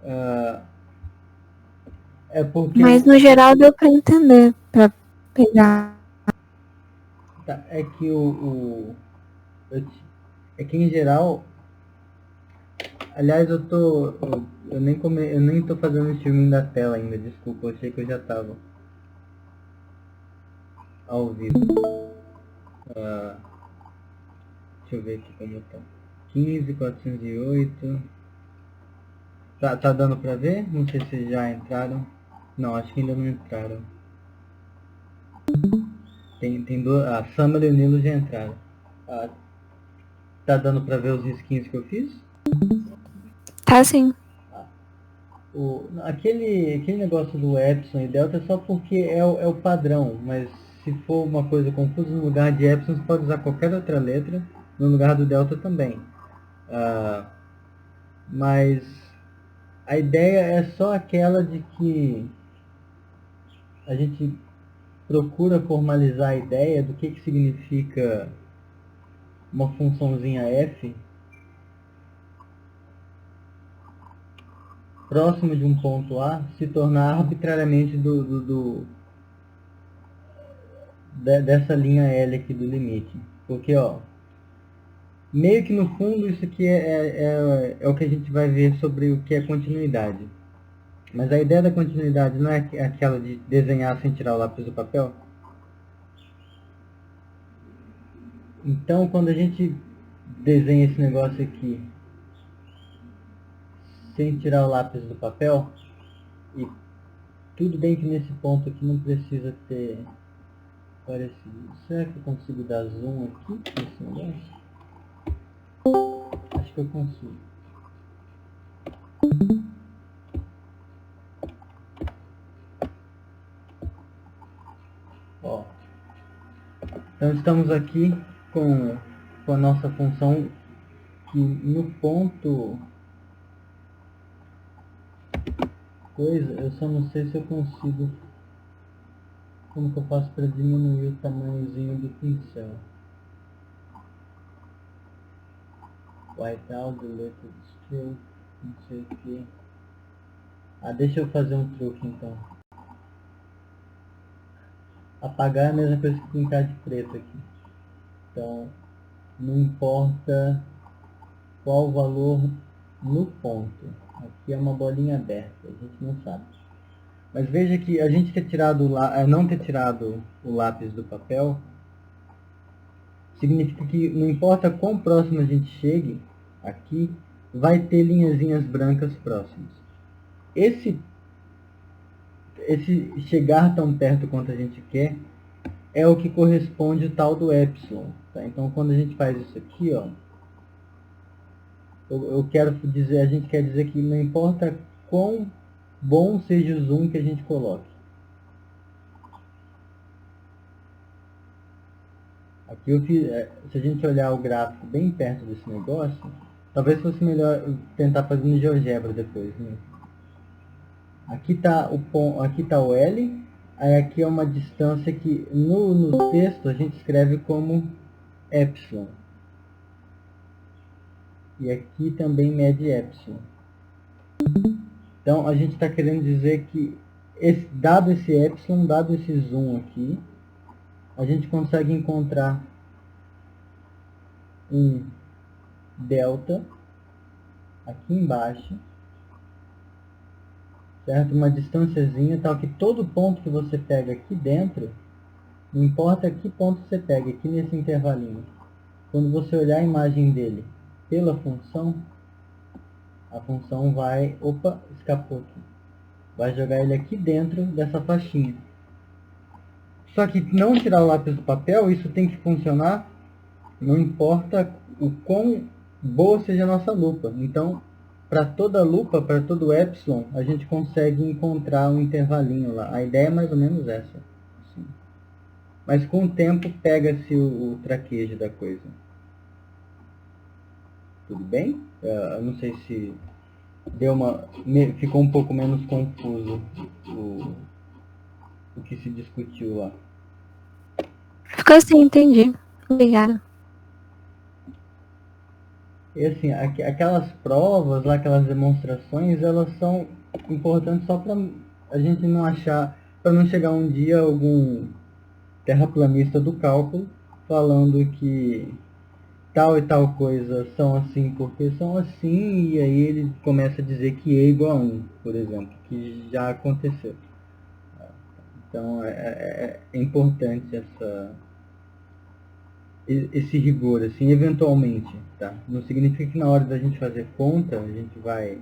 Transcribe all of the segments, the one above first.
Ah, é porque Mas no geral deu pra entender, pra pegar. é que é que em geral, aliás, eu nem tô fazendo streaming da tela ainda, desculpa, eu achei que eu já tava ao vivo. Ah, deixa eu ver aqui como tá. 15.408. Tá dando pra ver? Não sei se já entraram. Não, acho que ainda não entraram. Tem duas. A Summer e o Nilo já entraram. Ah, tá dando pra ver os skins que eu fiz? Tá sim. Aquele negócio do Epson e Delta é só porque é o padrão, mas se for uma coisa confusa, no lugar de Epson você pode usar qualquer outra letra, no lugar do Delta também. Ah, mas a ideia é só aquela de que a gente procura formalizar a ideia do que significa uma funçãozinha f próximo de um ponto A se tornar arbitrariamente dessa linha L aqui do limite. Porque, ó, meio que no fundo isso aqui é o que a gente vai ver sobre o que é continuidade. Mas a ideia da continuidade não é aquela de desenhar sem tirar o lápis do papel? Então, quando a gente desenha esse negócio aqui sem tirar o lápis do papel, e tudo bem que nesse ponto aqui não precisa ter parecido. Será que eu consigo dar zoom aqui nesse negócio? Acho que eu consigo. Ó, então estamos aqui com a nossa função que no ponto coisa, eu só não sei se eu consigo, como que eu faço para diminuir o tamanhozinho do pincel. Whiteout, deleted stroke, não sei o que. Ah, deixa eu fazer um truque então. Apagar é a mesma coisa que pintar de preto aqui. Então, não importa qual o valor no ponto. Aqui é uma bolinha aberta, a gente não sabe. Mas veja que a gente não ter tirado o lápis do papel significa que não importa quão próximo a gente chegue aqui, vai ter linhazinhas brancas próximas. Esse chegar tão perto quanto a gente quer é o que corresponde ao tal do epsilon. Tá? Então quando a gente faz isso aqui, ó, eu quero dizer, a gente quer dizer que não importa quão bom seja o zoom que a gente coloque. Aqui eu fiz, se a gente olhar o gráfico bem perto desse negócio, talvez fosse melhor tentar fazer no GeoGebra depois, né? Aqui está o L, aí aqui é uma distância que no texto a gente escreve como epsilon. E aqui também mede epsilon. Então a gente está querendo dizer que dado esse epsilon, dado esse zoom aqui, a gente consegue encontrar um delta aqui embaixo, certo? Uma distânciazinha tal que todo ponto que você pega aqui dentro, não importa que ponto você pega, aqui nesse intervalinho, quando você olhar a imagem dele pela função, a função vai, opa, escapou aqui, vai jogar ele aqui dentro dessa faixinha. Só que não tirar o lápis do papel, isso tem que funcionar, não importa o quão boa seja a nossa lupa. Então, para toda lupa, para todo epsilon, a gente consegue encontrar um intervalinho lá. A ideia é mais ou menos essa. Assim. Mas com o tempo pega-se o traquejo da coisa. Tudo bem? Eu não sei se ficou um pouco menos confuso o que se discutiu lá. Ficou assim, entendi. Obrigada. E assim, aquelas provas, lá, aquelas demonstrações, elas são importantes só para a gente não achar, para não chegar um dia algum terraplanista do cálculo falando que tal e tal coisa são assim porque são assim, e aí ele começa a dizer que E igual a 1, por exemplo, que já aconteceu. Então é importante esse rigor, assim, eventualmente, tá? Não significa que na hora da gente fazer conta, a gente vai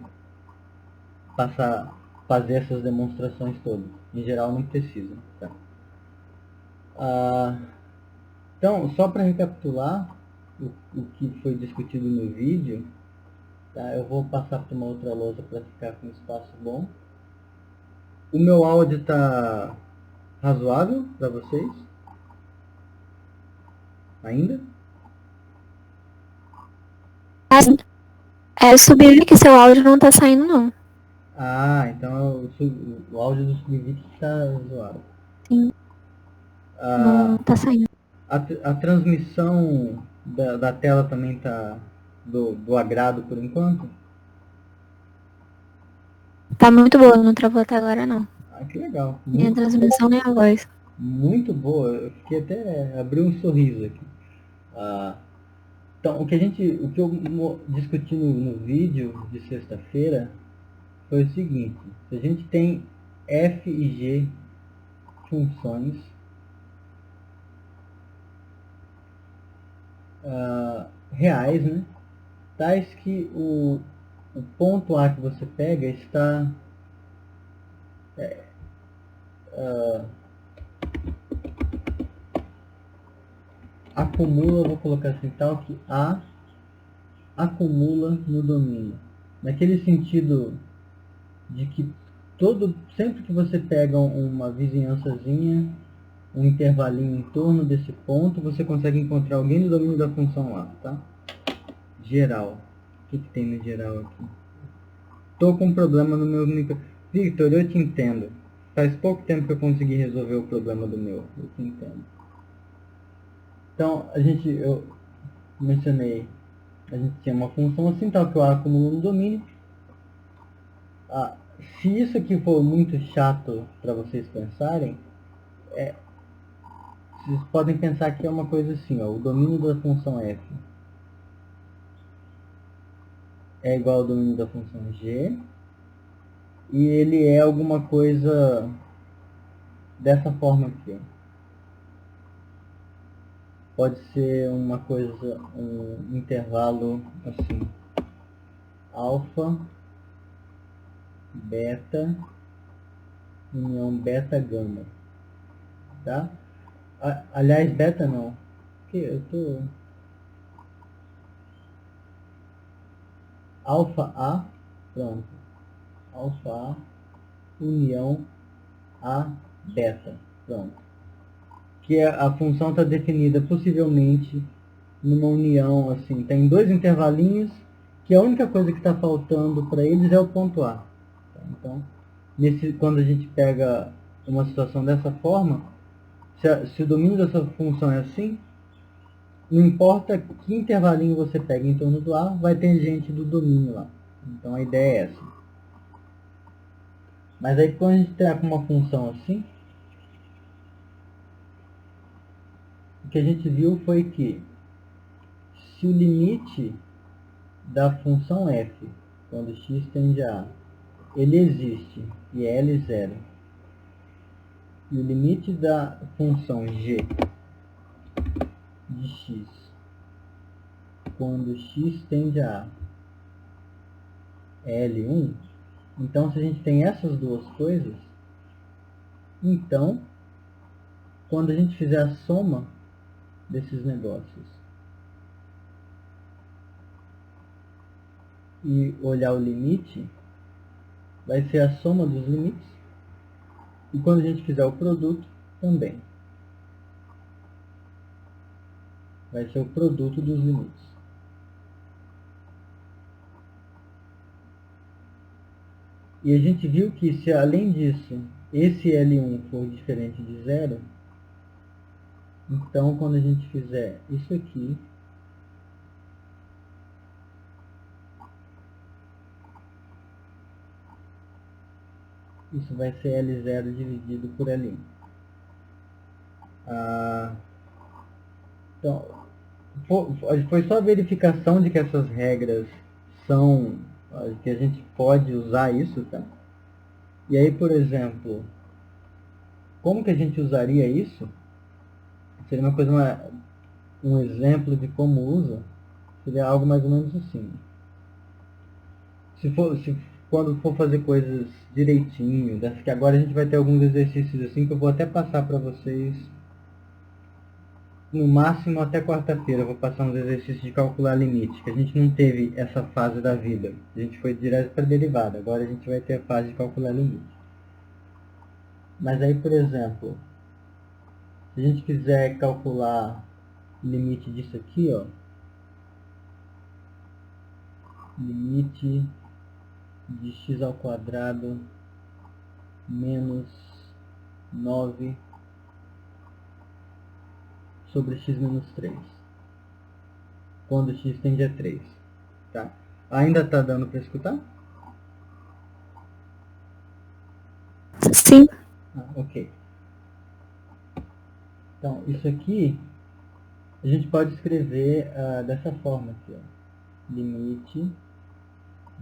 fazer essas demonstrações todas. Em geral não precisa, tá? Ah, então, só para recapitular o que foi discutido no vídeo, tá? Eu vou passar para uma outra lousa para ficar com um espaço bom. O meu áudio está razoável para vocês? Ainda? Assim, eu subi que seu áudio não tá saindo, não. Ah, então o áudio do subvídeo está zoado. Sim, não Ah, tá saindo. a transmissão da tela também está do agrado por enquanto? Tá muito boa, não travou até agora, não. Ah, que legal. Nem a Muito, transmissão, nem a voz. muito boa. Eu fiquei até abri um sorriso aqui. Ah, então, o que eu discuti no vídeo de sexta-feira foi o seguinte: se a gente tem f e g funções reais, né? Tais que o ponto A que você pega está acumula, vou colocar assim, tal que A acumula no domínio. Naquele sentido de que sempre que você pega uma vizinhançazinha, um intervalinho em torno desse ponto, você consegue encontrar alguém no domínio da função lá, tá? Geral. O que tem no geral aqui? Tô com um problema no meu micro. Victor, eu te entendo. Faz pouco tempo que eu consegui resolver o problema do meu. Eu te entendo. Então, eu mencionei, a gente tinha uma função assim, tal que o A acumula no domínio. Ah, se isso aqui for muito chato para vocês pensarem, vocês podem pensar que é uma coisa assim, ó, o domínio da função f é igual ao domínio da função g, e ele é alguma coisa dessa forma aqui, ó. Pode ser uma coisa, um intervalo assim, alfa, beta, união beta, gama, tá? Aliás, beta não, que eu tô... Alfa A, pronto, alfa A, união A, beta, pronto. Que a função está definida possivelmente numa união, assim, tem dois intervalinhos, que a única coisa que está faltando para eles é o ponto A. Então, quando a gente pega uma situação dessa forma, se o domínio dessa função é assim, não importa que intervalinho você pega em torno do A, vai ter gente do domínio lá. Então a ideia é essa. Mas aí quando a gente tem uma função assim, o que a gente viu foi que se o limite da função f, quando x tende a ele existe e é L0, e o limite da função g de x, quando x tende a é L1, então se a gente tem essas duas coisas, então quando a gente fizer a soma desses negócios e olhar o limite, vai ser a soma dos limites, e quando a gente fizer o produto, também vai ser o produto dos limites. E a gente viu que se além disso, esse L1 for diferente de zero, então quando a gente fizer isso aqui, Isso vai ser L0 dividido por L1. Então, foi só a verificação de que essas regras são, que a gente pode usar isso, tá? E aí, por exemplo, como que a gente usaria isso? Seria uma coisa, um exemplo de como usa, seria algo mais ou menos assim. Quando for fazer coisas direitinho, dessa que agora a gente vai ter alguns exercícios assim que eu vou até passar para vocês. No máximo até quarta-feira eu vou passar uns exercícios de calcular limite, que a gente não teve essa fase da vida. A gente foi direto para derivada, agora a gente vai ter a fase de calcular limite. Mas aí, por exemplo, se a gente quiser calcular limite disso aqui, ó, limite de x ao quadrado menos 9 sobre x menos 3, quando x tende a 3. Tá? Ainda está dando para escutar? Sim. Ok. Então, isso aqui a gente pode escrever dessa forma aqui, ó. Limite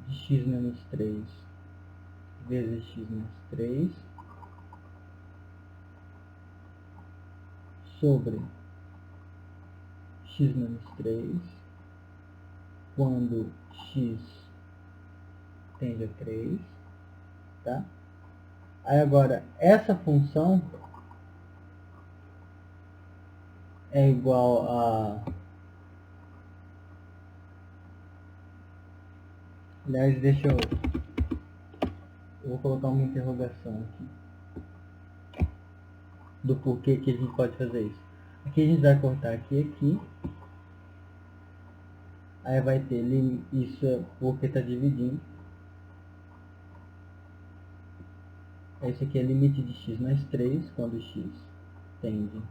de x menos 3 vezes x menos 3 sobre x menos 3 quando x tende a 3, tá? Aí agora, essa função é igual a... Aliás, deixa eu vou colocar uma interrogação aqui do porquê que a gente pode fazer isso. Aqui a gente vai cortar aqui. Aí vai ter isso é porque está dividindo. Esse aqui é limite de x mais 3 quando x tende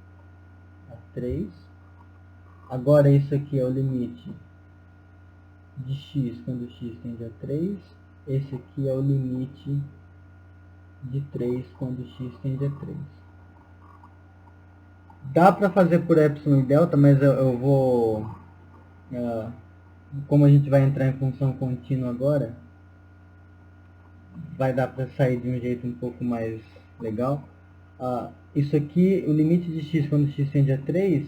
a 3. Agora isso aqui é o limite de x quando x tende a 3. Esse aqui é o limite de 3 quando x tende a 3. Dá para fazer por epsilon e delta, mas eu vou... como a gente vai entrar em função contínua agora, vai dar para sair de um jeito um pouco mais legal. Isso aqui, o limite de x quando x tende a 3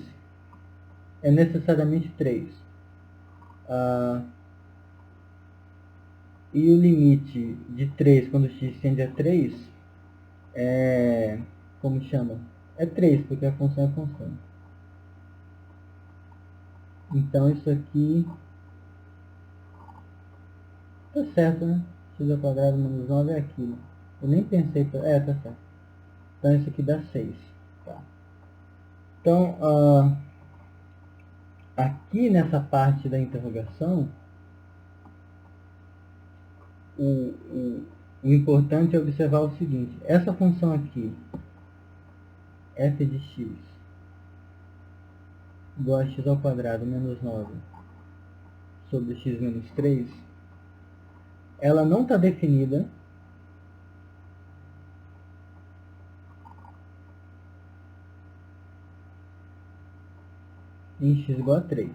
é necessariamente 3. E o limite de 3 quando x tende a 3 é... como chama? É 3, porque a função é constante. Então isso aqui tá certo, né? X ao quadrado menos 9 é aquilo. Eu nem pensei... tá certo. Então isso aqui dá 6. Tá. Então, aqui nessa parte da interrogação, o importante é observar o seguinte. Essa função aqui, f de x igual a x ao quadrado menos 9 sobre x menos 3, ela não está definida em x igual a 3.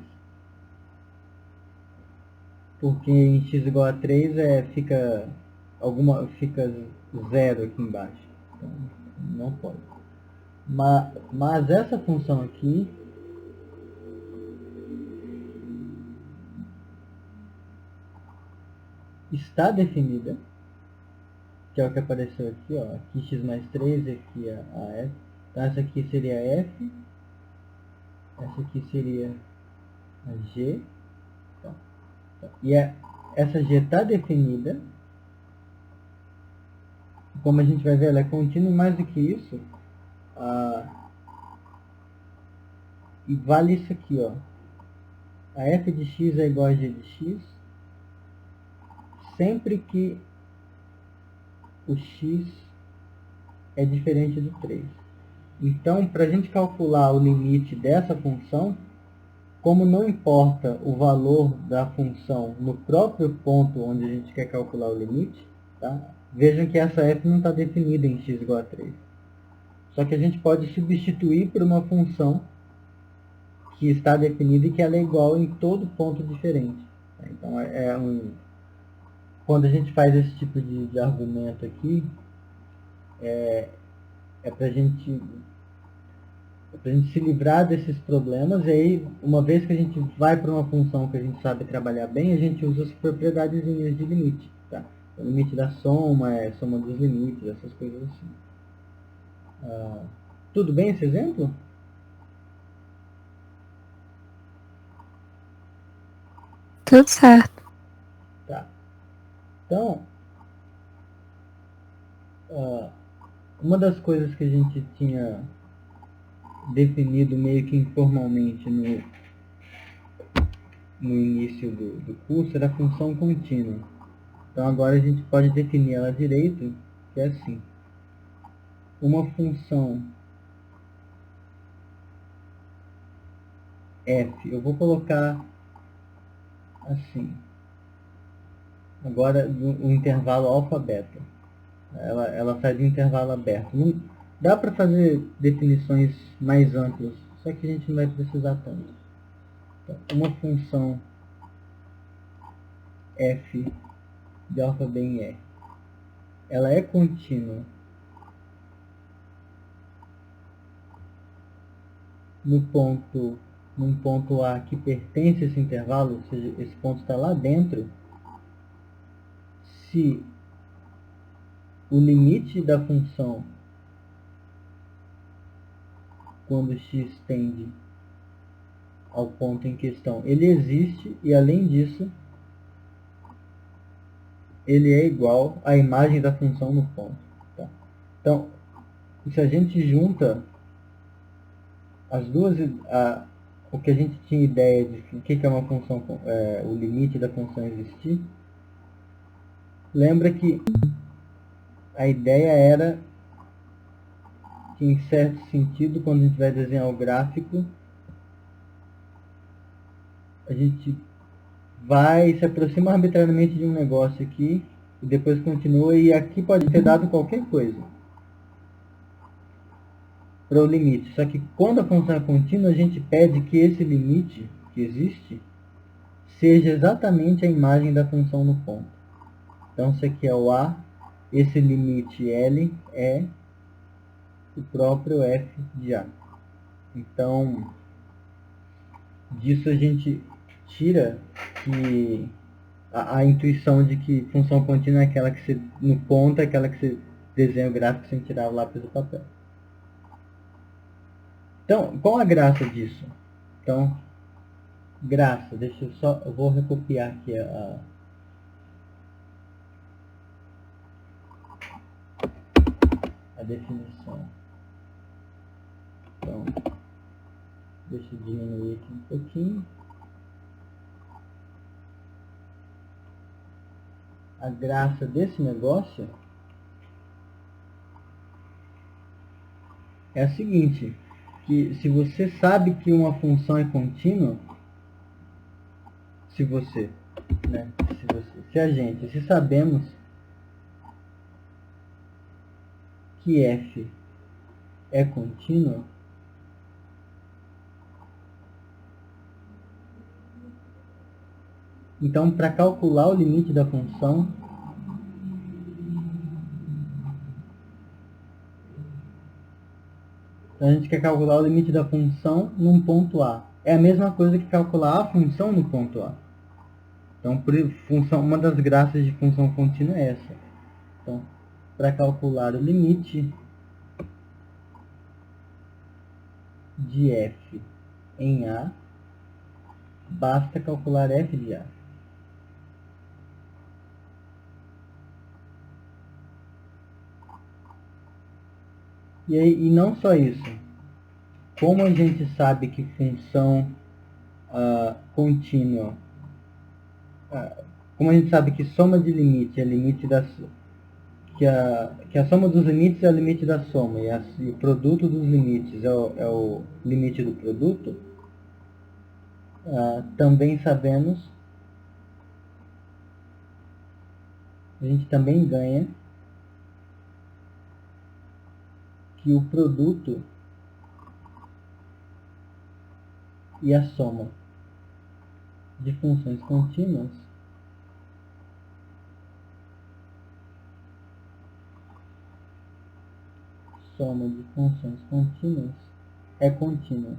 Porque em x igual a 3 fica 0 aqui embaixo. Então, não pode. Mas essa função aqui está definida, que é o que apareceu aqui, ó. Aqui x mais 3 e aqui a f. Então essa aqui seria a f, essa aqui seria a g. E essa g está definida. Como a gente vai ver, ela é contínua, mais do que isso. E vale isso aqui, ó. A f de x é igual a g de x sempre que o x é diferente do 3. Então, para a gente calcular o limite dessa função, como não importa o valor da função no próprio ponto onde a gente quer calcular o limite, Tá? Vejam que essa f não está definida em x igual a 3. Só que a gente pode substituir por uma função que está definida e que ela é igual em todo ponto diferente. Então, quando a gente faz esse tipo de argumento aqui, é para a gente se livrar desses problemas. E aí, uma vez que a gente vai para uma função que a gente sabe trabalhar bem, a gente usa as propriedades de limite. Tá? O limite da soma, soma dos limites, essas coisas assim. Tudo bem esse exemplo? Tudo certo. Tá. Então, uma das coisas que a gente tinha definido meio que informalmente no início do curso era a função contínua. Então agora a gente pode definir ela direito, que é assim. Uma função f, eu vou colocar assim, agora o intervalo alfa-beta. Ela sai do intervalo aberto. Não, dá para fazer definições mais amplas, só que a gente não vai precisar tanto. Então, uma função f de alfa b em e, ela é contínua num ponto A que pertence a esse intervalo, ou seja, esse ponto está lá dentro, se o limite da função quando x tende ao ponto em questão, ele existe e, além disso, ele é igual à imagem da função no ponto. Tá? Então, se a gente junta as duas, o que a gente tinha ideia de o que é uma função, o limite da função existir, lembra que a ideia era que, em certo sentido, quando a gente vai desenhar o gráfico, a gente vai se aproxima arbitrariamente de um negócio aqui e depois continua, e aqui pode ter dado qualquer coisa para o limite. Só que quando a função é contínua, a gente pede que esse limite que existe seja exatamente a imagem da função no ponto. Então, isso aqui é o A, esse limite L é o próprio f de A. Então, disso a gente tira que a intuição de que função contínua é aquela que você, no ponto, é aquela que você desenha o gráfico sem tirar o lápis do papel. Então, qual a graça disso? Então, graça, eu vou recopiar aqui a definição. Então, deixa eu diminuir aqui um pouquinho. A graça desse negócio é a seguinte, que se você sabe que uma função é contínua, se sabemos que f é contínua, então, para calcular o limite da função, a gente quer calcular o limite da função num ponto A. É a mesma coisa que calcular a função no ponto A. Então, uma das graças de função contínua é essa. Então, para calcular o limite de f em A, basta calcular f de A. E não só isso. Como a gente sabe que função contínua, como a gente sabe que soma de limite é limite da que a soma dos limites é o limite da soma e o produto dos limites é o limite do produto, também sabemos a gente também ganha que o produto e a soma de funções contínuas é contínua.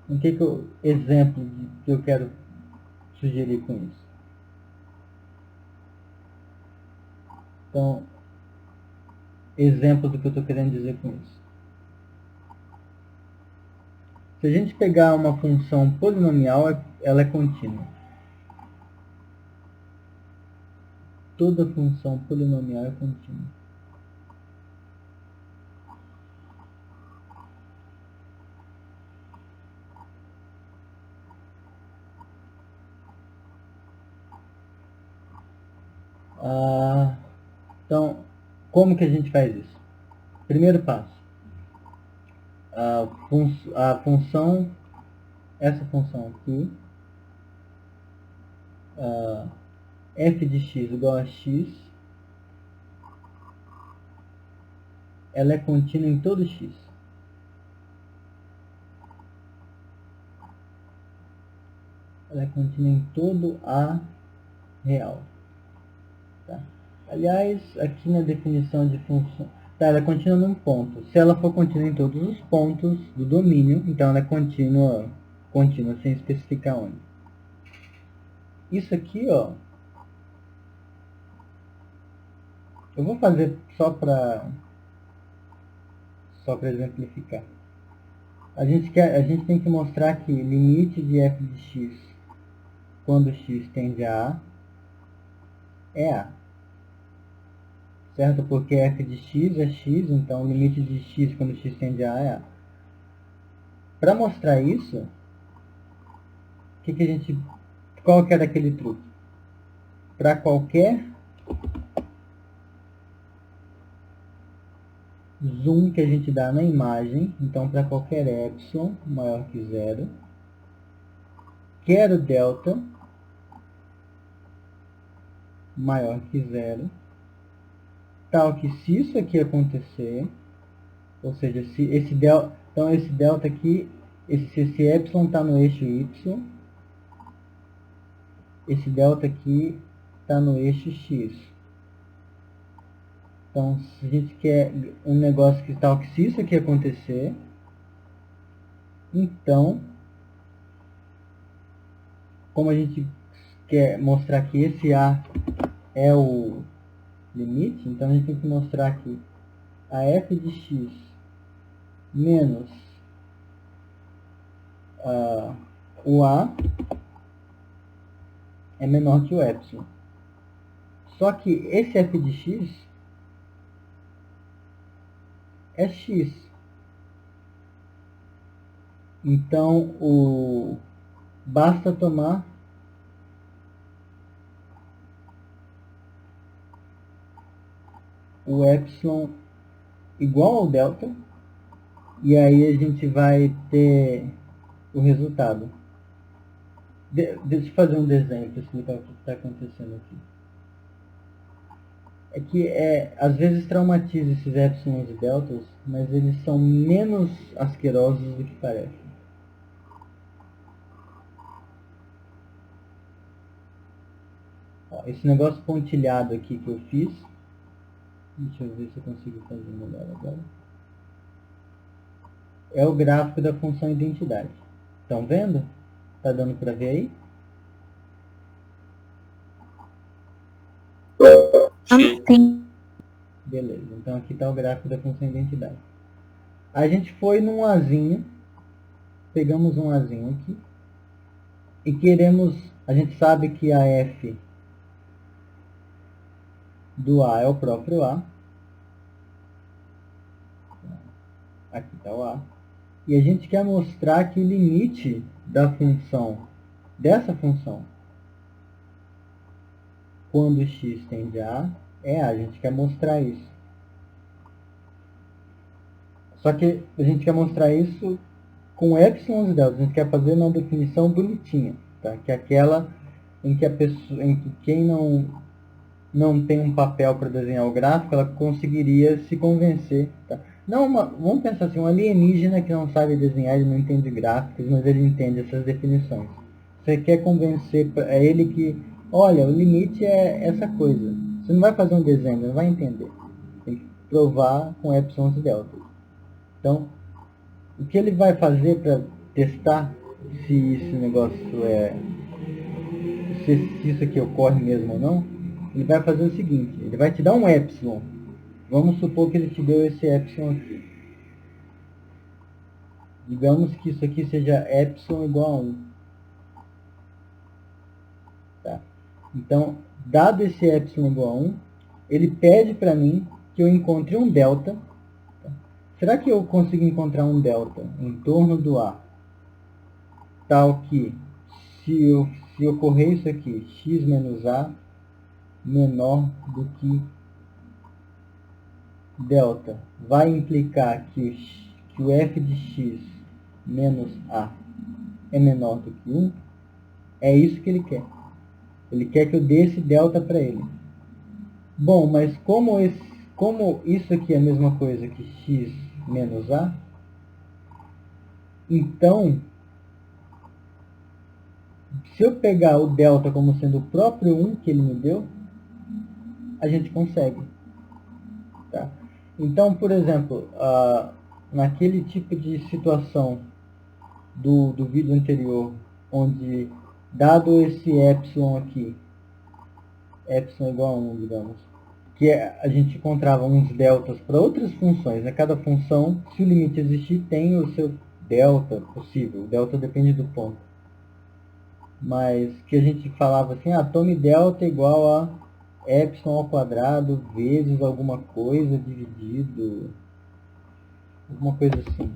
O que exemplo que eu quero sugerir com isso? Então, exemplo do que eu estou querendo dizer com isso. Se a gente pegar uma função polinomial, ela é contínua. Toda função polinomial é contínua. Então, como que a gente faz isso? Primeiro passo. A função, essa função aqui, f de x igual a x, ela é contínua em todo x. Ela é contínua em todo A real. Tá? Aliás, aqui na definição de função, tá, ela é contínua num ponto. Se ela for contínua em todos os pontos do domínio, então ela é contínua sem especificar onde. Isso aqui, ó, eu vou fazer só para exemplificar. A gente tem que mostrar que limite de f de x quando x tende a A é A. Certo? Porque f de x é x, então o limite de x quando x tende a A é A. Para mostrar isso, qual que era aquele truque? Para qualquer zoom que a gente dá na imagem, então para qualquer epsilon maior que 0, quero delta maior que 0, tal que se isso aqui acontecer, ou seja, se esse delta, então esse delta aqui, se esse epsilon está no eixo y, esse delta aqui está no eixo x. Então, se a gente quer um negócio que tal que se isso aqui acontecer, então, como a gente quer mostrar que esse A é o limite, então a gente tem que mostrar que a f de x menos o A é menor que o epsilon. Só que esse f de x é x. Então, basta tomar o epsilon igual ao delta, e aí a gente vai ter o resultado. Deixa eu fazer um desenho para explicar o que está acontecendo aqui. É que às vezes traumatiza esses epsilons e deltas, mas eles são menos asquerosos do que parecem. Ó, esse negócio pontilhado aqui que eu fiz, deixa eu ver se eu consigo fazer melhor agora, é o gráfico da função identidade. Estão vendo? Está dando para ver aí? Sim. Beleza, então aqui está o gráfico da função identidade. A gente foi num Azinho, pegamos um Azinho aqui, e queremos, a gente sabe que a f do A é o próprio A. Aqui está o A. E a gente quer mostrar que o limite da função, dessa função, quando x tende a A, é A. A gente quer mostrar isso. Só que a gente quer mostrar isso com epsilon e delta. A gente quer fazer uma definição bonitinha, tá? Que é aquela em que quem não tem um papel para desenhar o gráfico, ela conseguiria se convencer. Tá? Vamos pensar assim, um alienígena que não sabe desenhar, ele não entende gráficos, mas ele entende essas definições. Você quer convencer ele que, olha, o limite é essa coisa. Você não vai fazer um desenho, não vai entender. Tem que provar com epsilons e deltas. Então, o que ele vai fazer para testar se esse negócio se isso aqui ocorre mesmo ou não, ele vai fazer o seguinte, ele vai te dar um epsilon. Vamos supor que ele te deu esse epsilon aqui. Digamos que isso aqui seja epsilon igual a 1. Tá? Então, dado esse epsilon igual a 1, ele pede para mim que eu encontre um delta. Tá? Será que eu consigo encontrar um delta em torno do A, tal que se ocorrer isso aqui, x menos A menor do que delta, vai implicar que o f de x menos A é menor do que 1? É isso que ele quer. Ele quer que eu dê esse delta para ele. Bom, mas como isso aqui é a mesma coisa que x menos A, então, se eu pegar o delta como sendo o próprio 1 que ele me deu, a gente consegue. Tá? Então, por exemplo, naquele tipo de situação do vídeo anterior, onde, dado esse epsilon aqui, epsilon igual a 1, digamos, que a gente encontrava uns deltas para outras funções, né? Cada função, se o limite existir, tem o seu delta possível. O delta depende do ponto. Mas que a gente falava assim, tome delta igual a epsilon ao quadrado vezes alguma coisa dividido, alguma coisa assim.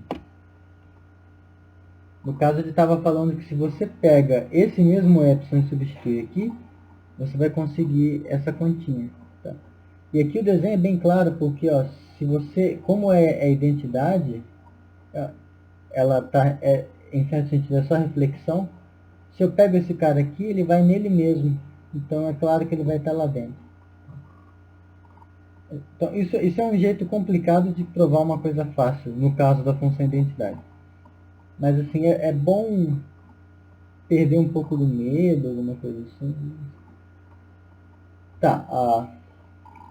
No caso, ele estava falando que se você pega esse mesmo epsilon e substitui aqui, você vai conseguir essa continha. Tá? E aqui o desenho é bem claro, porque se você, como é a identidade, ela tá, em certo sentido, é só reflexão. Se eu pego esse cara aqui, ele vai nele mesmo. Então é claro que ele vai estar lá dentro. Então isso é um jeito complicado de provar uma coisa fácil, no caso da função identidade. Mas assim, é bom perder um pouco do medo, alguma coisa assim. Tá,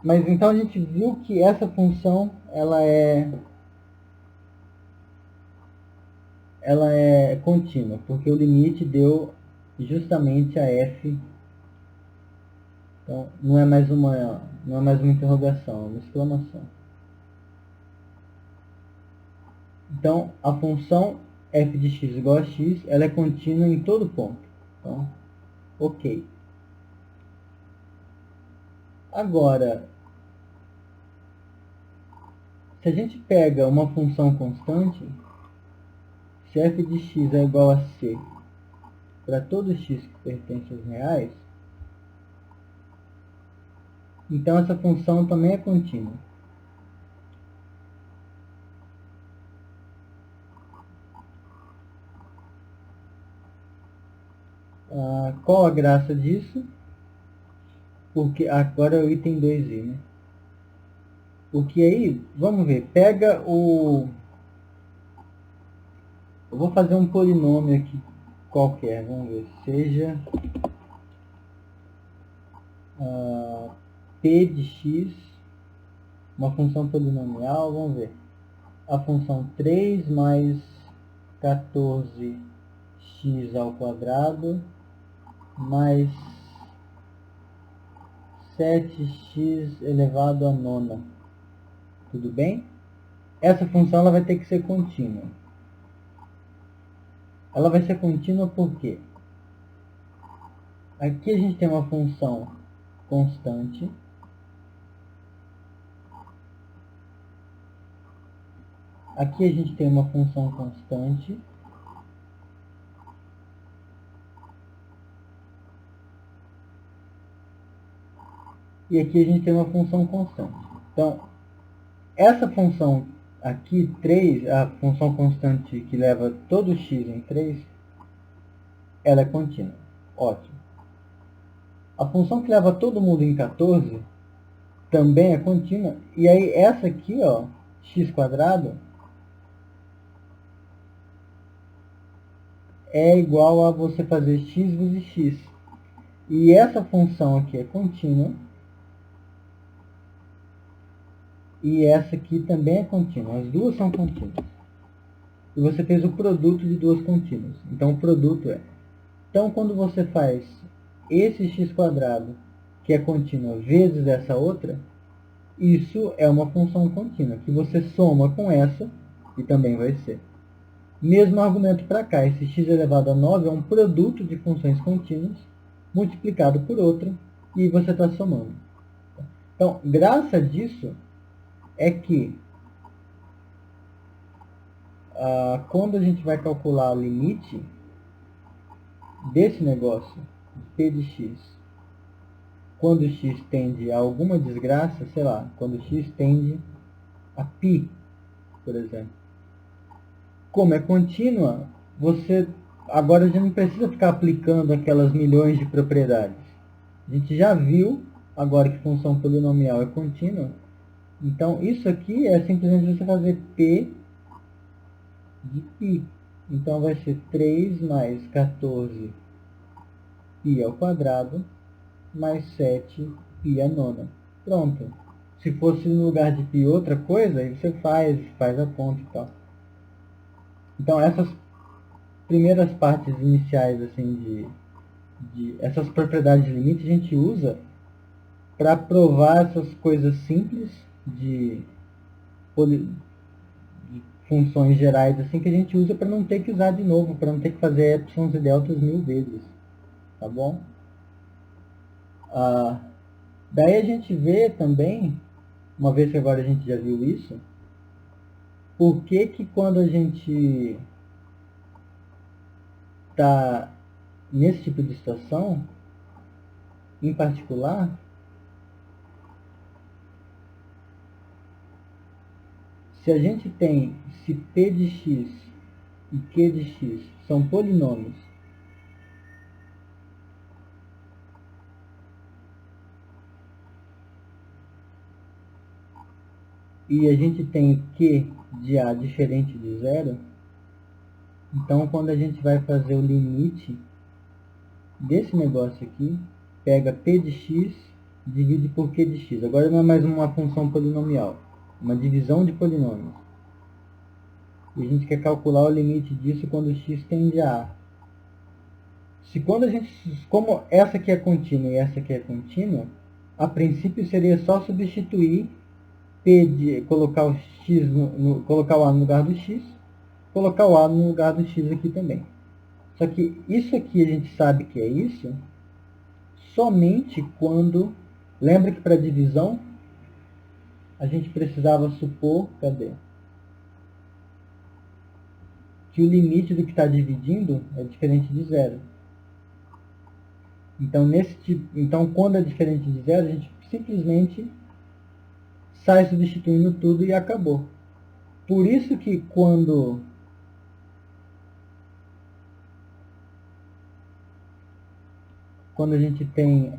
mas então a gente viu que essa função ela é contínua, porque o limite deu justamente a f. Então não é mais uma interrogação, é uma exclamação. Então a função f de x igual a x, ela é contínua em todo ponto. Então, ok. Agora, se a gente pega uma função constante, se f de x é igual a c para todo x que pertence aos reais, então essa função também é contínua. Qual a graça disso? Porque agora é o item 2i, né? Porque aí, vamos ver, pega o... Eu vou fazer um polinômio aqui qualquer, vamos ver, seja p de x, uma função polinomial, vamos ver, a função 3 mais 14x ao quadrado mais 7x elevado a nona. Tudo bem? Essa função ela vai ter que ser contínua. Ela vai ser contínua por quê? Aqui a gente tem uma função constante. Aqui a gente tem uma função constante. E aqui a gente tem uma função constante. Então, essa função aqui, 3, a função constante que leva todo x em 3, ela é contínua. Ótimo. A função que leva todo mundo em 14 também é contínua. E aí essa aqui, ó, x² é igual a você fazer x vezes x. E essa função aqui é contínua. E essa aqui também é contínua. As duas são contínuas. E você fez o produto de duas contínuas. Então o produto é... Então quando você faz esse x², que é contínua, vezes essa outra, isso é uma função contínua, que você soma com essa e também vai ser. Mesmo argumento para cá, esse x elevado a 9 é um produto de funções contínuas multiplicado por outra e você está somando. Então, graça disso é que quando a gente vai calcular o limite desse negócio, p de x, quando x tende a alguma desgraça, sei lá, quando x tende a π, por exemplo. Como é contínua, você agora já não precisa ficar aplicando aquelas milhões de propriedades. A gente já viu agora que função polinomial é contínua. Então, isso aqui é simplesmente você fazer p de π. Então, vai ser 3 mais 14 π ao quadrado mais 7 π à nona. Pronto. Se fosse no lugar de π outra coisa, aí você faz a conta e tal. Então, essas primeiras partes iniciais assim, essas propriedades de limite a gente usa para provar essas coisas simples de funções gerais assim, que a gente usa para não ter que usar de novo, para não ter que fazer epsilons e deltas 1000 vezes. Tá bom? Daí a gente vê também, uma vez que agora a gente já viu isso, por que que quando a gente está nesse tipo de situação, em particular, se a gente tem, se p de x e q de x são polinômios, e a gente tem q de a diferente de zero, então quando a gente vai fazer o limite desse negócio aqui, pega p de x, divide por q de x. Agora não é mais uma função polinomial, uma divisão de polinômios. E a gente quer calcular o limite disso quando x tende a a. Se quando a gente, como essa aqui é contínua e essa aqui é contínua, a princípio seria só substituir colocar o x colocar o a no lugar do x, colocar o a no lugar do x aqui também. Só que isso aqui a gente sabe que é isso somente quando, lembra que para divisão a gente precisava supor, cadê? Que o limite do que está dividindo é diferente de zero. Então, quando é diferente de zero, a gente simplesmente sai substituindo tudo e acabou. Por isso que quando a gente tem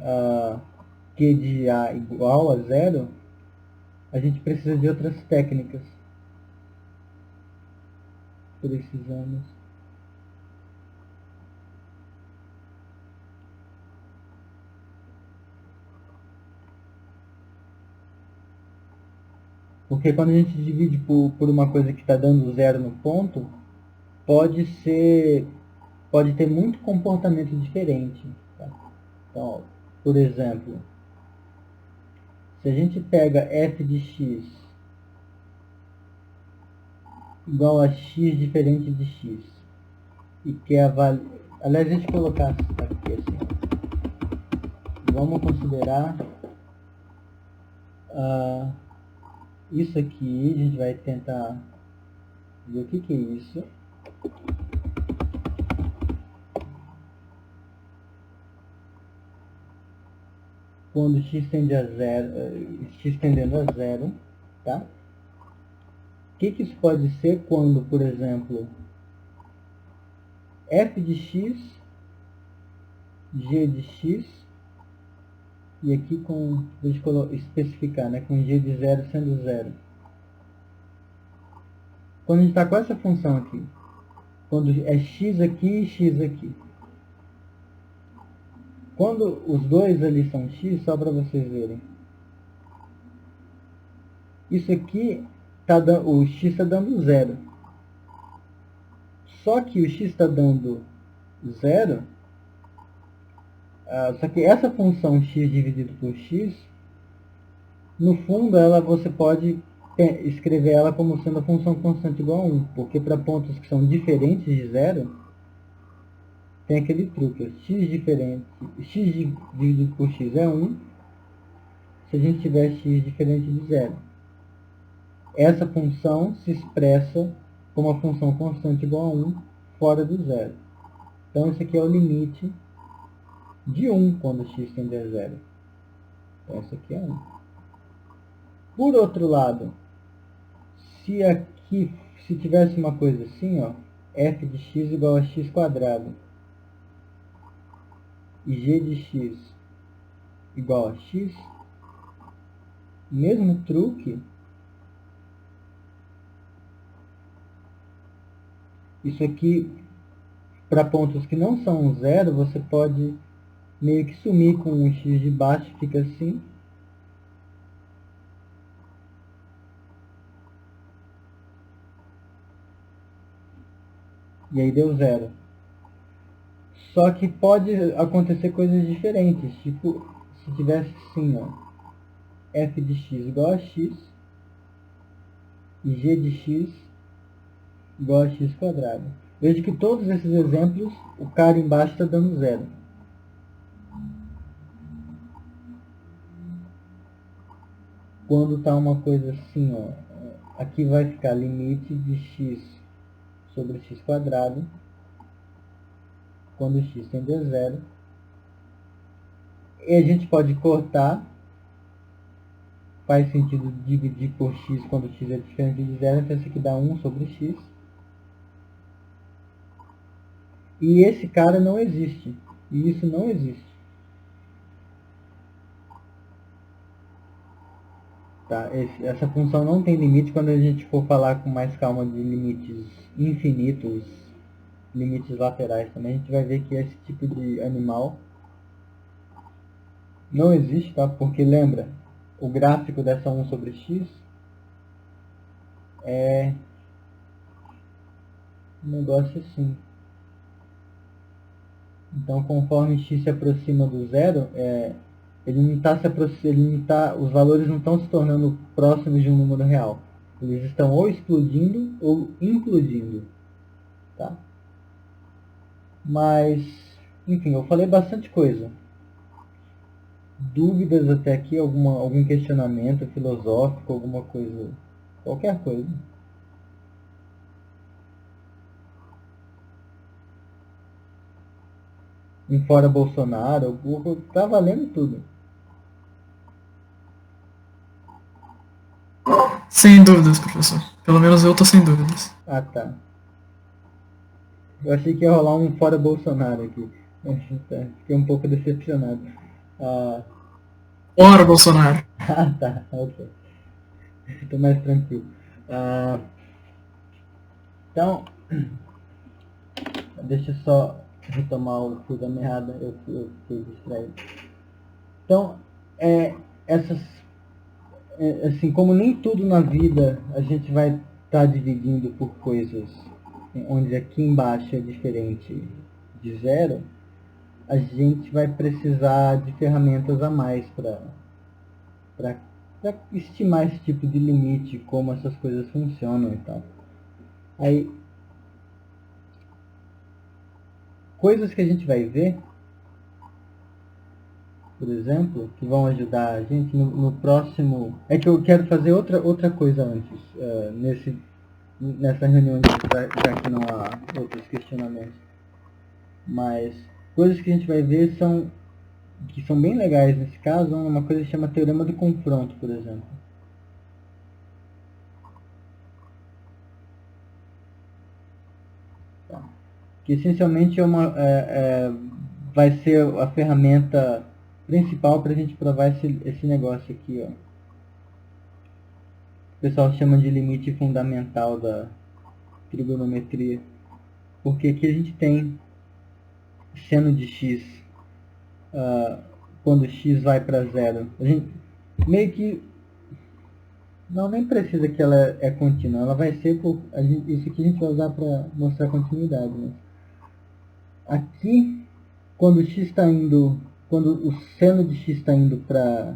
q de a igual a zero, a gente precisa de outras técnicas. Precisamos. Porque quando a gente divide por uma coisa que está dando zero no ponto, pode ter muito comportamento diferente. Tá? Então, por exemplo, se a gente pega f de x igual a x diferente de x e quer avaliar... Aliás, deixa eu colocar aqui assim. Vamos considerar isso aqui, a gente vai tentar ver o que é isso. Quando x tende a zero, x tendendo a zero, tá? O que isso pode ser quando, por exemplo, f de x, g de x e aqui com, deixa eu especificar, né, com g de 0 sendo 0. Quando a gente está com essa função aqui, quando é x aqui e x aqui, quando os dois ali são x, só para vocês verem, isso aqui, o x está dando 0. Só que o x está dando 0, só que essa função x dividido por x, no fundo, você pode escrever ela como sendo a função constante igual a 1, porque para pontos que são diferentes de 0, tem aquele truque, x dividido por x é 1, se a gente tiver x diferente de 0. Essa função se expressa como a função constante igual a 1 fora do zero. Então, esse aqui é o limite de 1 quando x tende a 0. Então, esse aqui é 1. Por outro lado, se tivesse uma coisa assim, ó, f de x igual a x quadrado e g de x igual a x, mesmo truque, isso aqui, para pontos que não são zero, você pode meio que sumir com o x de baixo, fica assim. E aí deu 0. Só que pode acontecer coisas diferentes, tipo, se tivesse assim, ó, f de x igual a x e g de x igual a x quadrado. Veja que todos esses exemplos, o cara embaixo está dando 0. Quando está uma coisa assim, ó, aqui vai ficar limite de x sobre x quadrado, quando x tende a 0. E a gente pode cortar, faz sentido dividir por x quando x é diferente de 0, então isso aqui dá 1 sobre x. E esse cara não existe, e isso não existe. Tá? Essa função não tem limite. Quando a gente for falar com mais calma de limites infinitos, limites laterais também, a gente vai ver que esse tipo de animal não existe, tá? Porque lembra, o gráfico dessa 1 sobre x é um negócio assim. Então, conforme x se aproxima do zero, ele não está se aproximando, os valores não estão se tornando próximos de um número real. Eles estão ou explodindo ou implodindo, tá? Mas, enfim, eu falei bastante coisa. Dúvidas até aqui? Algum questionamento filosófico, alguma coisa, qualquer coisa? Em fora Bolsonaro, tá valendo tudo. Sem dúvidas, professor. Pelo menos eu tô sem dúvidas. Ah, tá. Eu achei que ia rolar um fora Bolsonaro aqui. Fiquei um pouco decepcionado. Fora Bolsonaro. Ah, tá. Ok. Estou mais tranquilo. Então, deixa eu só retomar o fio da meada. Eu fui distraído. Então, assim, como nem tudo na vida a gente vai estar dividindo por coisas onde aqui embaixo é diferente de 0, a gente vai precisar de ferramentas a mais para estimar esse tipo de limite, como essas coisas funcionam e tal. Aí, coisas que a gente vai ver, por exemplo, que vão ajudar a gente no próximo... É que eu quero fazer outra coisa antes, nessa reunião, já que não há outros questionamentos. Mas coisas que a gente vai ver que são bem legais nesse caso, uma coisa que chama teorema do confronto, por exemplo. Tá. Que essencialmente vai ser a ferramenta principal para a gente provar esse negócio aqui, ó. O pessoal chama de limite fundamental da trigonometria. Porque aqui a gente tem seno de x quando x vai para zero. A gente meio que não nem precisa que ela é contínua. Ela vai ser por isso aqui a gente vai usar para mostrar a continuidade. Né? Aqui quando x está indo, quando o seno de x está indo para,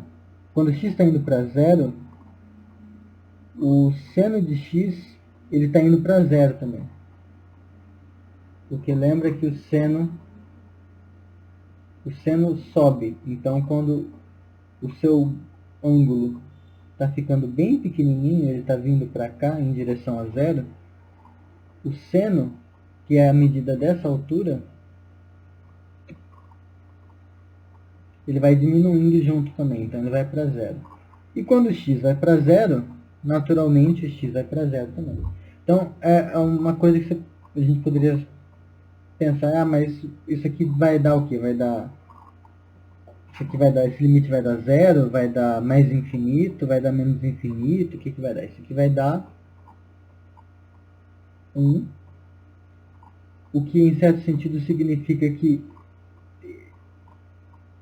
quando x está indo para zero, o seno de x ele está indo para zero também. Porque lembra que o seno sobe. Então quando o seu ângulo está ficando bem pequenininho, ele está vindo para cá em direção a zero, o seno, que é a medida dessa altura, ele vai diminuindo junto também, então ele vai para zero. E quando o x vai para zero, naturalmente o x vai para zero também. Então é uma coisa que a gente poderia pensar, mas isso aqui vai dar o quê? Isso aqui vai dar, esse limite vai dar zero, vai dar mais infinito, vai dar menos infinito, o que vai dar? Isso aqui vai dar 1, o que em certo sentido significa que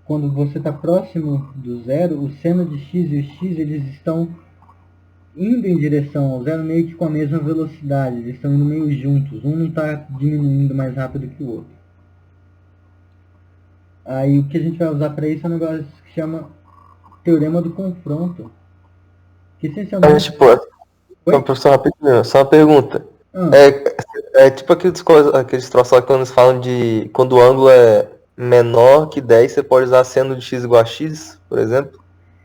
quando você está próximo do zero, o seno de x e o x eles estão indo em direção ao zero meio que com a mesma velocidade, eles estão indo meio juntos, um não está diminuindo mais rápido que o outro. Aí o que a gente vai usar para isso é um negócio que chama teorema do confronto. Que essencialmente... professor, rapidinho, só uma pergunta. É tipo aqueles troços lá que quando eles falam de quando o ângulo é menor que 10, você pode usar seno de x igual a x, por exemplo?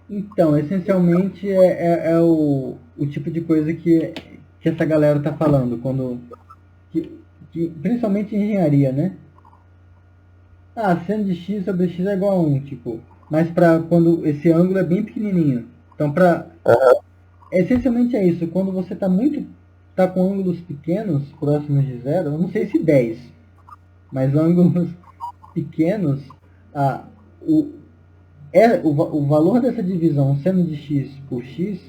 Então, essencialmente é o tipo de coisa que essa galera tá falando, principalmente em engenharia, né? Seno de x sobre x é igual a 1, tipo, mas quando esse ângulo é bem pequenininho. Então, essencialmente é isso, quando você tá com ângulos pequenos, próximos de zero, eu não sei se 10, mas ângulos pequenos, o valor dessa divisão, seno de x por x,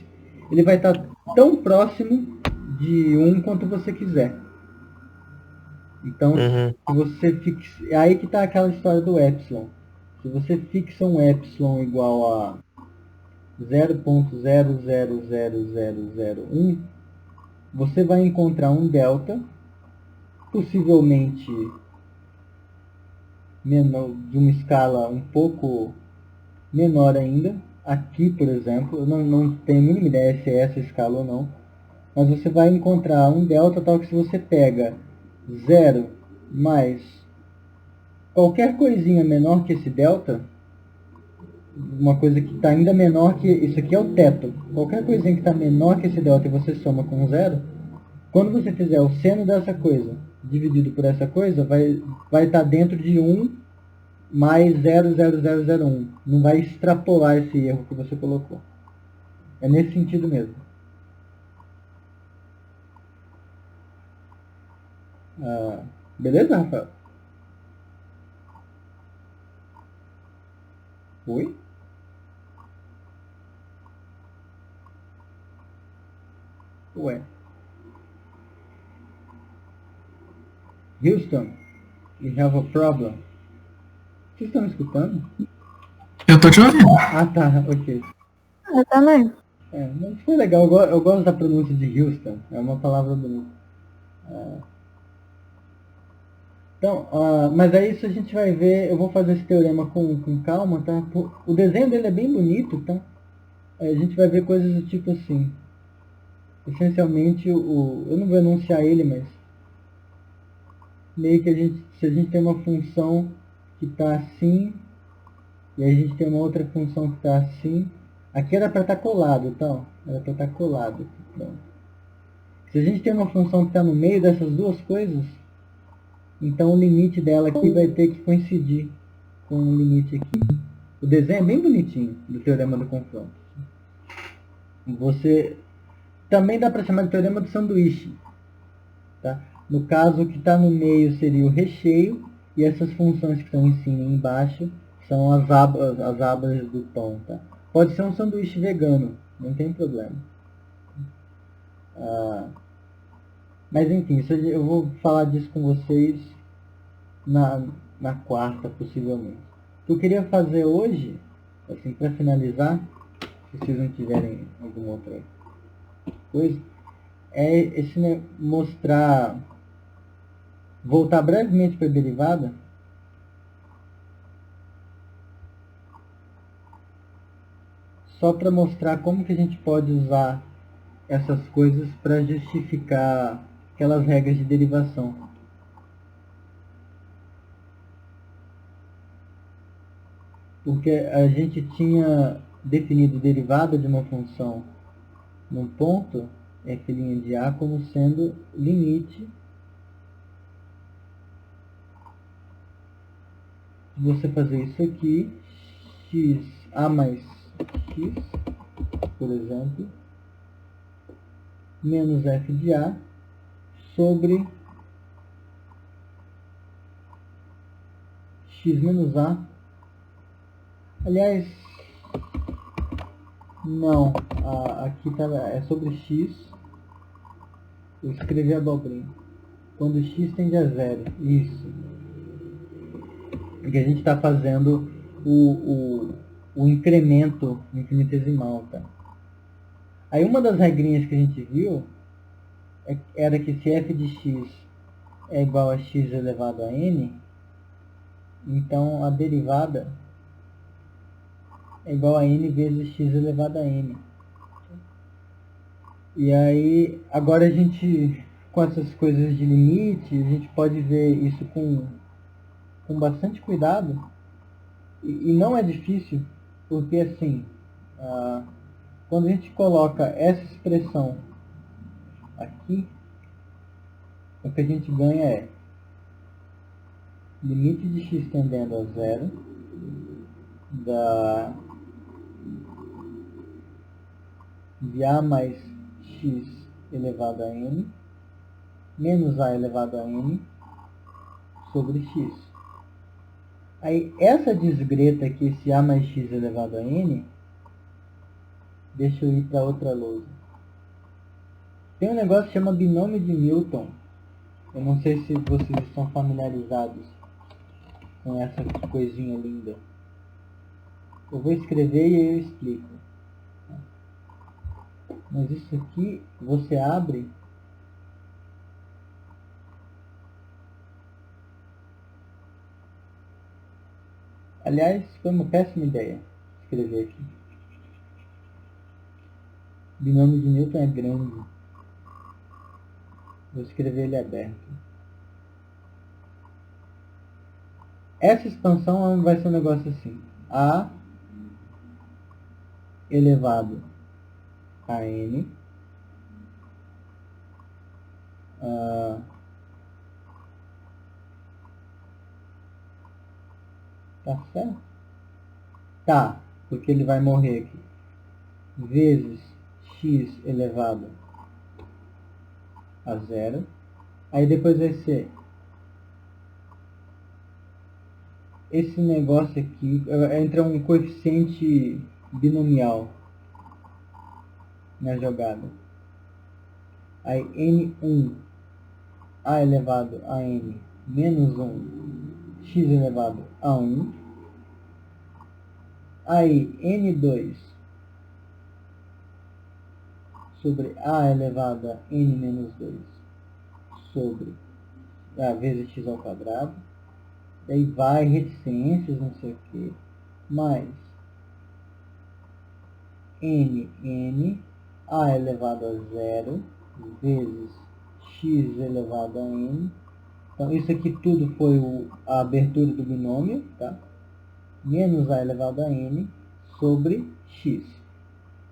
ele vai estar tão próximo de 1 quanto você quiser. Então, se você fixa... É aí que está aquela história do epsilon. Se você fixa um epsilon igual a 0.000001, você vai encontrar um delta, possivelmente menor, de uma escala um pouco menor ainda. Aqui, por exemplo, eu não tenho a mínima ideia se é essa escala ou não, mas você vai encontrar um delta tal que se você pega 0 mais qualquer coisinha menor que esse delta, uma coisa que está ainda menor que... Isso aqui é o teto. Qualquer coisinha que está menor que esse delta e você soma com 0, quando você fizer o seno dessa coisa dividido por essa coisa, vai estar dentro de 1 mais 0,0001. Não vai extrapolar esse erro que você colocou. É nesse sentido mesmo. Beleza, Rafael? Oi? Ué. Houston, we have a problem. Vocês estão me escutando? Eu tô te ouvindo. Tá, ok. Eu também. Mas foi legal, eu gosto da pronúncia de Houston, é uma palavra bonita. Então, mas é isso, a gente vai ver, eu vou fazer esse teorema com calma, tá? O desenho dele é bem bonito, tá? A gente vai ver coisas do tipo assim. Essencialmente, eu não vou enunciar ele, mas meio que se a gente tem uma função que está assim, e aí a gente tem uma outra função que está assim, aqui era para estar colado, tá? Era para estar colado. Pronto. Se a gente tem uma função que está no meio dessas duas coisas, então o limite dela aqui vai ter que coincidir com o limite aqui. O desenho é bem bonitinho do teorema do confronto. Você também dá para chamar de teorema do sanduíche. Tá? No caso, o que está no meio seria o recheio, e essas funções que estão em cima e embaixo São as abas do pão, tá? Pode ser um sanduíche vegano, não tem problema. Mas enfim, eu vou falar disso com vocês na quarta, possivelmente. O que eu queria fazer hoje, assim, para finalizar, se vocês não tiverem alguma outra coisa, é voltar brevemente para a derivada, só para mostrar como que a gente pode usar essas coisas para justificar aquelas regras de derivação. Porque a gente tinha definido derivada de uma função num ponto, f' de a, como sendo limite de você fazer isso aqui, x a mais x, por exemplo, menos f de a sobre x menos a. Aliás, não, aqui é sobre x, eu escrevi abobrinha, quando x tende a zero, isso, porque a gente está fazendo o incremento infinitesimal, tá? Aí uma das regrinhas que a gente viu era que se f de x é igual a x elevado a n, então a derivada é igual a n vezes x elevado a n. E aí, agora a gente, com essas coisas de limite, a gente pode ver isso com bastante cuidado. E não é difícil, porque assim, quando a gente coloca essa expressão aqui, o que a gente ganha é limite de x tendendo a zero de a mais x elevado a n menos a elevado a n sobre x. Aí essa desgreta aqui, esse a mais x elevado a n, deixa eu ir para outra lousa. Tem um negócio que chama binômio de Newton. Eu não sei se vocês estão familiarizados com essa coisinha linda. Eu vou escrever e eu explico. Mas isso aqui, você abre aliás, foi uma péssima ideia escrever aqui. O binômio de Newton é grande. Vou escrever ele aberto. Essa expansão vai ser um negócio assim. A elevado a n tá certo? Tá, porque ele vai morrer aqui. Vezes x elevado a zero. Aí depois vai ser esse negócio aqui, entra um coeficiente binomial na jogada. Aí n1 a elevado a n menos 1 x elevado a 1. Aí n2 sobre a elevado a n menos 2 sobre vezes x ao quadrado. Daí vai reticências, não sei o que, mais n a elevado a zero vezes x elevado a n. Então isso aqui tudo foi a abertura do binômio, tá? Menos a elevado a n sobre x.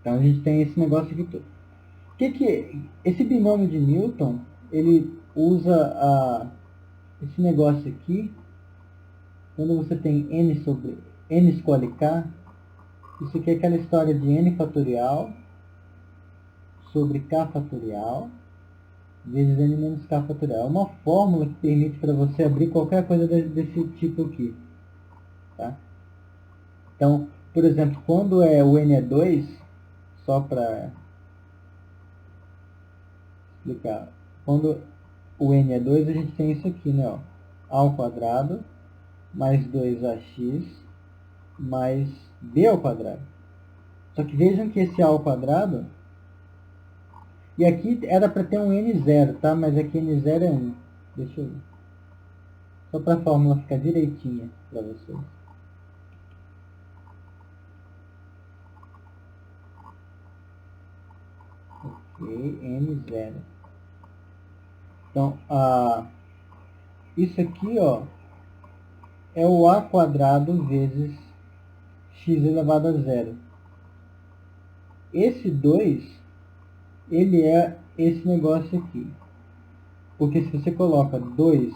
Então a gente tem esse negócio aqui todo. Esse binômio de Newton, ele usa esse negócio aqui, quando você tem n sobre n escolhe k, isso aqui é aquela história de n fatorial sobre k fatorial vezes n menos k fatorial. É uma fórmula que permite para você abrir qualquer coisa desse tipo aqui. Tá? Então, por exemplo, quando o n é 2, só para explicar, quando o n é 2, a gente tem isso aqui, né? Ó, a ao quadrado mais 2ax mais b ao quadrado. Só que vejam que esse a ao quadrado, e aqui era para ter um n0, tá? Mas aqui n0 é 1. Deixa eu ver. Só para a fórmula ficar direitinha para vocês. Ok, n0. Então, isso aqui, ó, é o a quadrado vezes x elevado a 0. Esse 2, ele é esse negócio aqui. Porque se você coloca 2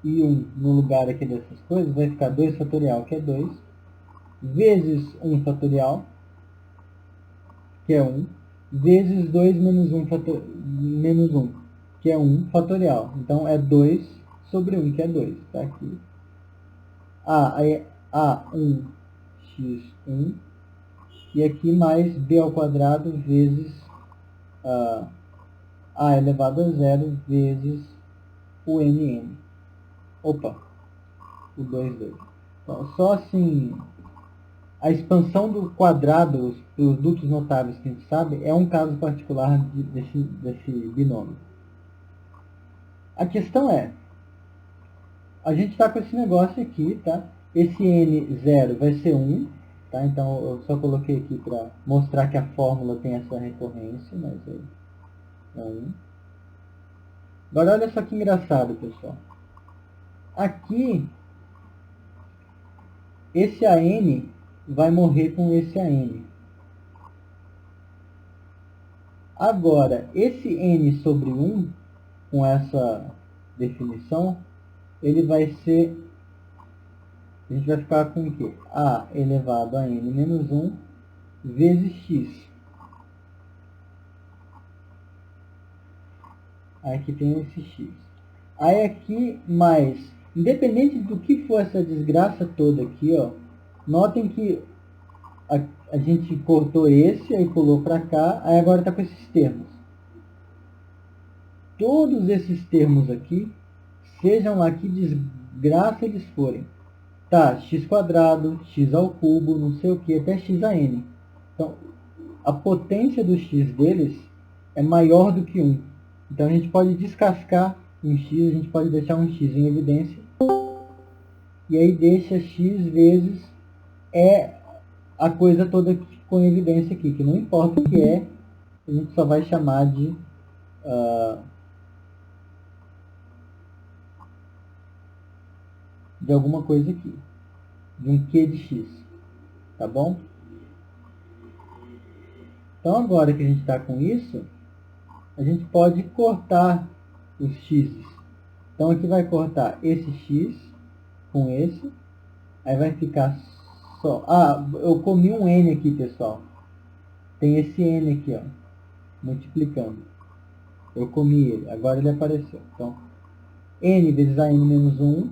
e 1 no lugar aqui dessas coisas, vai ficar 2 fatorial, que é 2, vezes 1 fatorial, que é 1, vezes 2 menos 1, menos 1, que é 1 fatorial. Então, é 2 sobre 1, que é 2. Tá aqui. É A1x1, e aqui mais b ao quadrado vezes a elevado a 0 vezes o nn. Opa, o 2. Então, só assim, a expansão do quadrado, os dutos notáveis que a gente sabe, é um caso particular desse binômio. A questão é, a gente está com esse negócio aqui, tá? Esse n0 vai ser 1, tá? Então eu só coloquei aqui para mostrar que a fórmula tem essa recorrência, mas aí é 1. Agora olha só que engraçado, pessoal. Aqui, esse AN vai morrer com esse AN. Agora, esse n sobre 1, com essa definição, ele vai ser, a gente vai ficar com o quê? A elevado a n menos 1 vezes x. Aí aqui tem esse x. Aí aqui mais, independente do que for essa desgraça toda aqui, ó, notem que a gente cortou esse, aí pulou para cá, aí agora está com esses termos. Todos esses termos aqui, sejam lá que desgraça eles forem, tá, x quadrado, x ao cubo, não sei o que, até x a n. Então, a potência do x deles é maior do que 1. Então, a gente pode descascar um x, a gente pode deixar um x em evidência, e aí deixa x vezes a coisa toda que ficou em evidência aqui, que não importa o que é, a gente só vai chamar de alguma coisa aqui, de um q de x, tá bom? Então agora que a gente está com isso, a gente pode cortar os x. Então aqui vai cortar esse x com esse, aí vai ficar só... eu comi um n aqui, pessoal. Tem esse n aqui, ó, multiplicando. Eu comi ele, agora ele apareceu. Então, n vezes a n menos 1,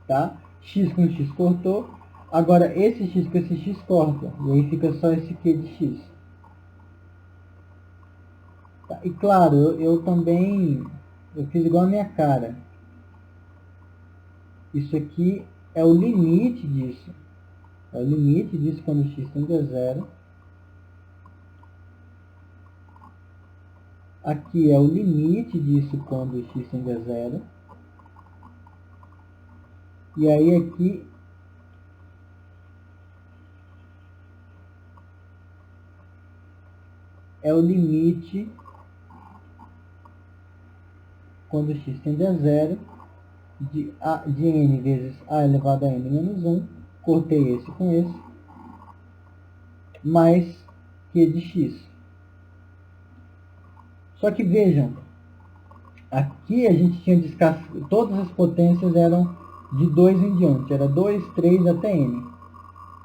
tá? X com x cortou. Agora, esse x com esse x corta. E aí fica só esse q de x. Tá? E claro, eu também... eu fiz igual a minha cara. Isso aqui é o limite disso. É o limite disso quando x tende a 0. Aqui é o limite disso quando x tende a 0. E aí aqui é o limite quando x tende a 0 de n vezes a elevado a n menos 1, cortei esse com esse, mais q de x. Só que vejam, aqui a gente tinha descascado, todas as potências eram de 2 em diante, era 2, 3 até n.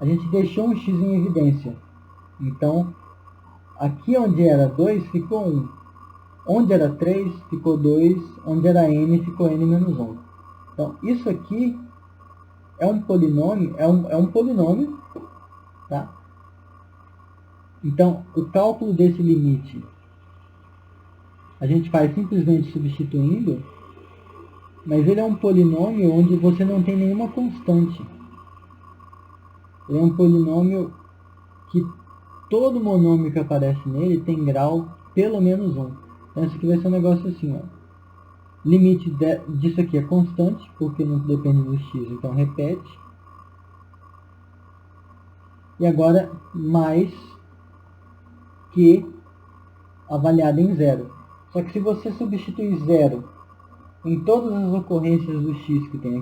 A gente deixou um x em evidência. Então, aqui onde era 2 ficou 1. onde era 3 ficou 2, onde era n ficou n menos 1. Então, isso aqui é um polinômio, tá? Então, o cálculo desse limite a gente faz simplesmente substituindo, mas ele é um polinômio onde você não tem nenhuma constante. Ele é um polinômio que todo monômio que aparece nele tem grau pelo menos 1. Então, isso aqui vai ser um negócio assim, ó. Limite disso aqui é constante, porque não depende do x, então repete. E agora, mais que avaliado em zero. Só que se você substituir zero em todas as ocorrências do x que tem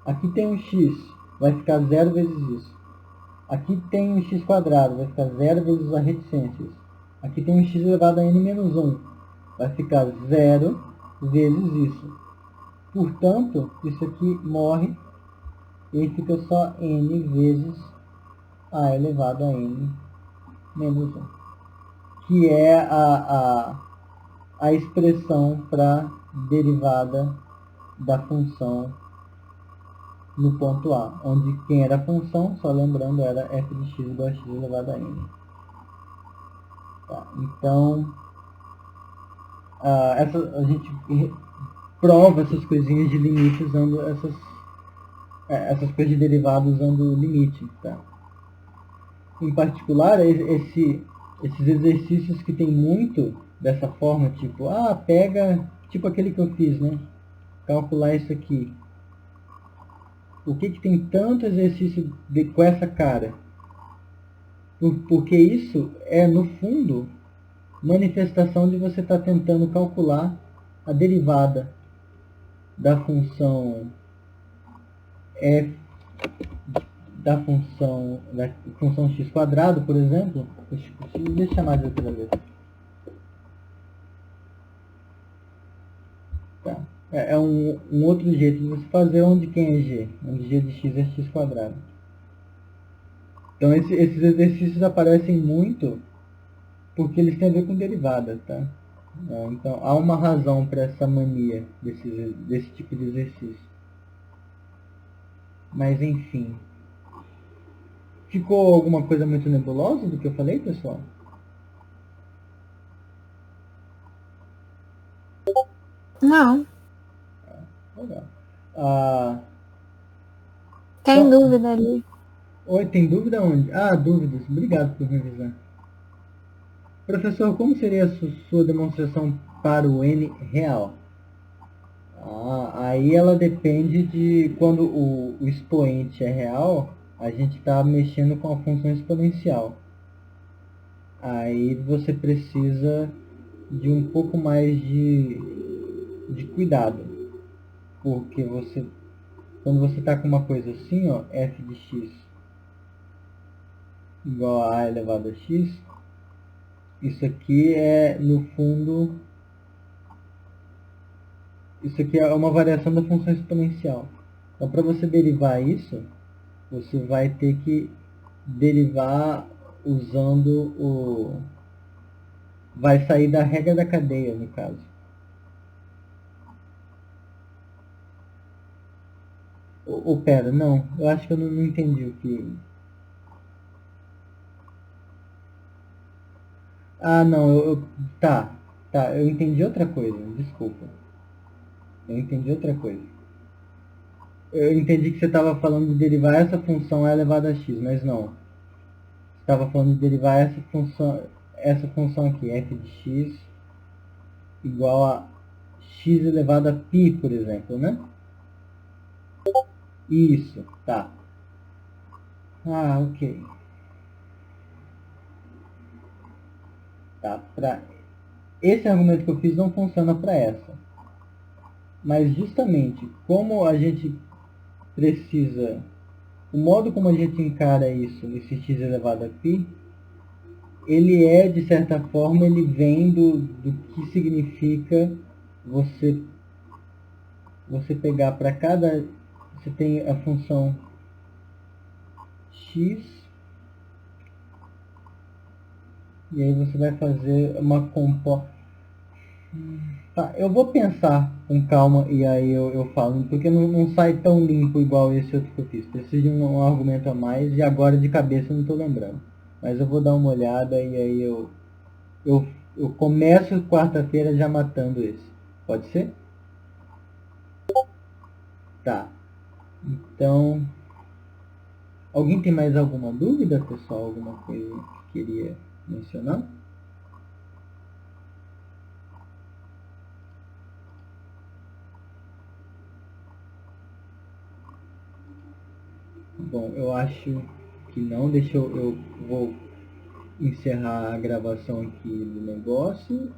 aqui tem um x, vai ficar 0 vezes isso. Aqui tem um x quadrado, vai ficar 0 vezes a reticências. Aqui tem um x elevado a n menos 1, vai ficar 0 vezes isso. Portanto, isso aqui morre e aí fica só n vezes a elevado a n menos 1, que é a expressão para derivada da função no ponto A, onde quem era a função, só lembrando, era f de x igual a x elevado a n. Tá, então, a gente prova essas coisinhas de limite usando essas coisas de derivada usando limite. Tá? Em particular, esses exercícios que tem muito dessa forma, tipo, pega, tipo aquele que eu fiz, né? Calcular isso aqui. Por que tem tanto exercício com essa cara? Porque isso é, no fundo, manifestação de você estar tentando calcular a derivada da função f, da função x quadrado, por exemplo. Deixa eu chamar de outra vez. Tá. É um outro jeito de você fazer onde quem é g, onde g de x é x quadrado. Então esses exercícios aparecem muito porque eles têm a ver com derivada, tá? Então há uma razão para essa mania desse tipo de exercício. Mas enfim. Ficou alguma coisa muito nebulosa do que eu falei, pessoal? Não. Legal. Tem dúvida ali? Oi, tem dúvida onde? Dúvidas. Obrigado por me avisar. Professor, como seria a sua demonstração para o n real? Aí ela depende de quando o expoente é real, a gente está mexendo com a função exponencial. Aí você precisa de um pouco mais de cuidado, porque quando você está com uma coisa assim, ó, f de x igual a elevado a x, isso aqui é, no fundo, isso aqui é uma variação da função exponencial. Então, para você derivar isso, você vai ter que derivar usando vai sair da regra da cadeia, no caso. Pera, não. Eu acho que eu não entendi o que... Não. Tá, eu entendi outra coisa. Desculpa. Eu entendi outra coisa. Eu entendi que você estava falando de derivar essa função elevada a x, mas não. Você estava falando de derivar essa função aqui, f de x igual a x elevado a π, por exemplo, né? Isso, tá. Ok. Tá, esse argumento que eu fiz não funciona para essa. Mas justamente como a gente precisa... O modo como a gente encara isso, esse x elevado a π, ele é, de certa forma, ele vem do que significa você pegar para cada... Você tem a função x, e aí você vai fazer uma Tá, eu vou pensar com calma e aí eu falo, porque não sai tão limpo igual esse outro que eu fiz. Preciso de um argumento a mais e agora de cabeça eu não tô lembrando. Mas eu vou dar uma olhada e aí eu começo quarta-feira já matando esse. Pode ser? Tá. Então, alguém tem mais alguma dúvida, pessoal? Alguma coisa que queria mencionar? Bom, eu acho que não. Eu vou encerrar a gravação aqui do negócio.